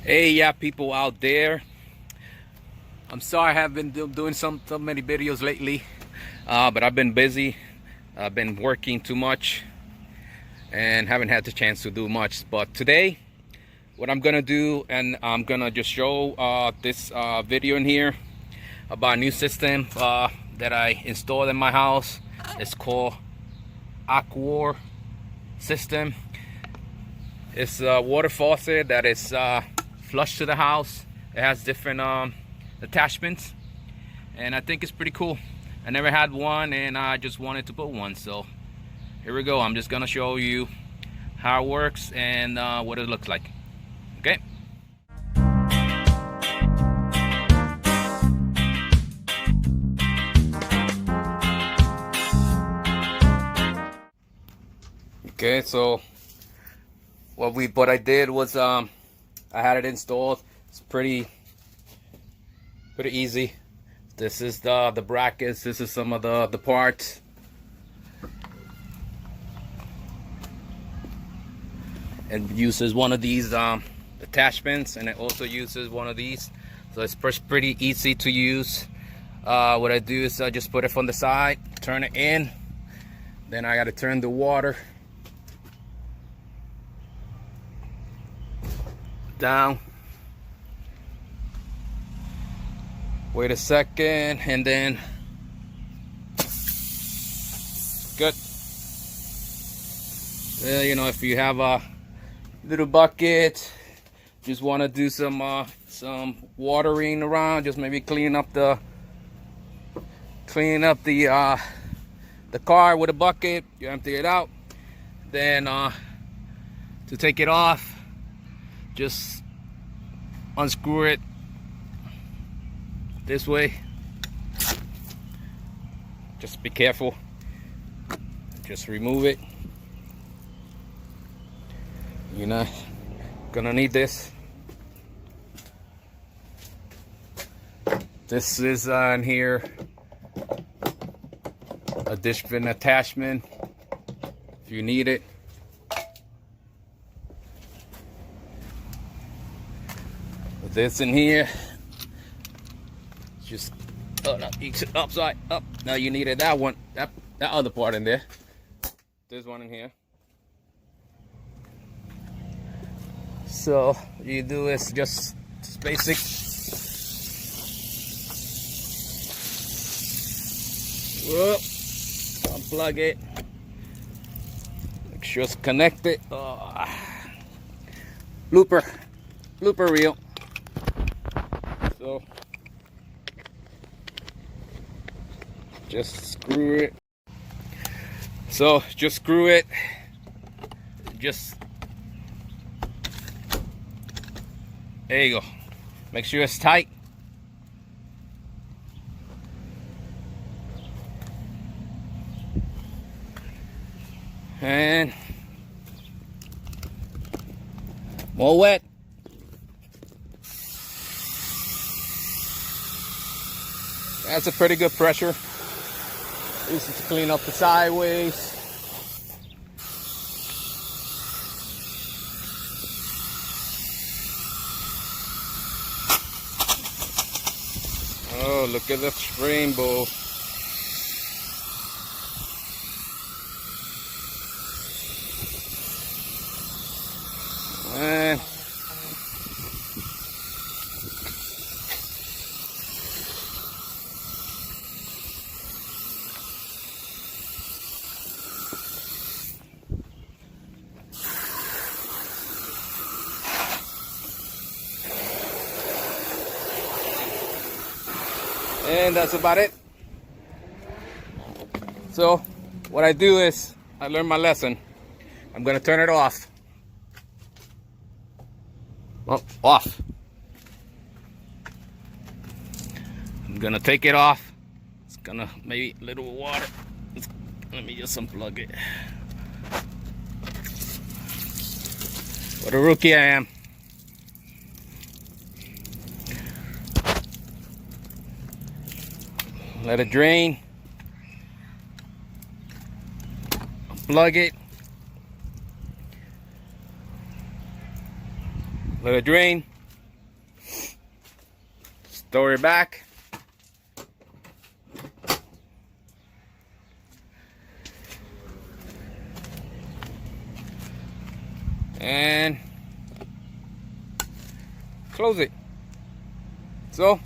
Hey, yeah, people out there. I'm sorry I haven't been doing so many videos lately, but I've been busy. I've been working too much and haven't had the chance to do much. But today, what I'm gonna do, and I'm gonna just show this video in here about a new system that I installed in my house. It's called Aquor System. It's a water faucet that is flush to the house. It has different attachments, and I think it's pretty cool. I never had one, and I just wanted to put one. So here we go. I'm just gonna show you how it works and what it looks like. Okay. Okay, so what I did was I had it installed. It's pretty easy. This is the brackets. This is some of the parts. It uses one of these attachments, and it also uses one of these. So it's pretty easy to use. What I do is I just put it from the side, turn it in. Then I got to turn the water down. Wait a second, and then good. You know, if you have a little bucket, just want to do some watering around, just maybe clean up the car with a bucket. You empty it out. Then to take it off, just unscrew it this way. Just be careful. Just remove it. You're not gonna need this. This is in here a different attachment if you need it. With this in here, just upside up. Now you needed that one, that other part in there. There's one in here. So what you do is just basic. Whoop. Unplug it. Make sure it's connected. Blooper reel. So just screw it. So just screw it. Just there you go. Make sure it's tight. And more wet. That's a pretty good pressure. This is to clean up the sideways. Oh, look at this rainbow. And that's about it. So what I do is I learned my lesson. I'm gonna turn it off. Well, off. I'm gonna take it off. It's gonna maybe a little water. Let me just unplug it. What a rookie I am. Let it drain. Unplug it. Let it drain. throw it back. And close it. So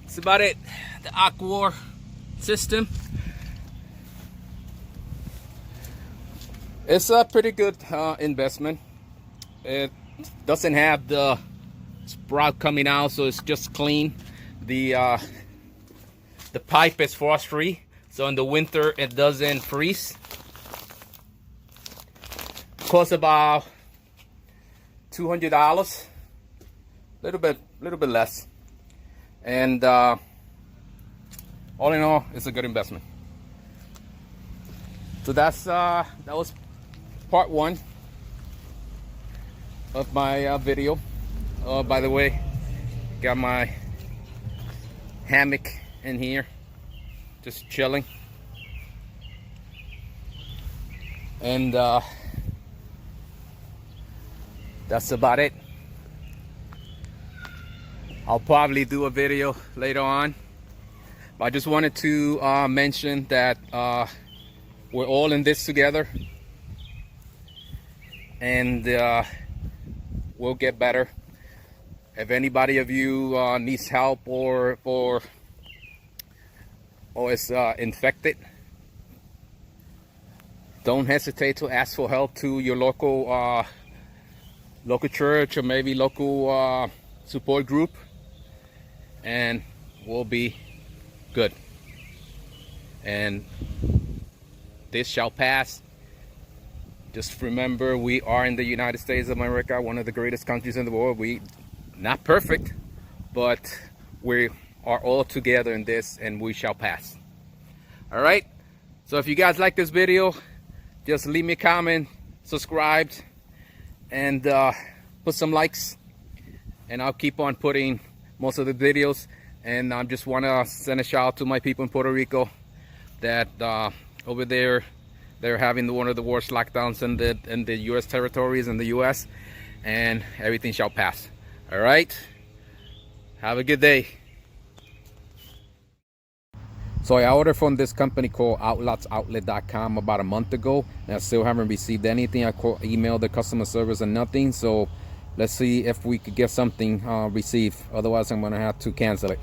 that's about it. The Aquor system. It's a pretty good investment. It doesn't have the sprout coming out, so it's just clean. The pipe is frost free, so in the winter it doesn't freeze. Costs about $200, little bit less, and all in all, it's a good investment. So that was part one of my video. By the way, got my hammock in here, just chilling, and that's about it. I'll probably do a video later on, but I just wanted to mention that we're all in this together, and we'll get better. If anybody of you needs help or is infected, don't hesitate to ask for help to your local church or maybe local support group, and we'll be good. And this shall pass. Just remember, we are in the United States of America, one of the greatest countries in the world. We not perfect, but we are all together in this, and we shall pass. All right, so if you guys like this video, just leave me a comment, subscribe, and put some likes, and I'll keep on putting most of the videos. And I just want to send a shout out to my people in Puerto Rico that over there they're having one of the worst lockdowns in the U.S. territories in the U.S., and everything shall pass. All right, have a good day. So I ordered from this company called outlotsoutlet.com about a month ago, and I still haven't received anything. I emailed the customer service and nothing. So let's see if we could get something received. Otherwise, I'm gonna have to cancel it.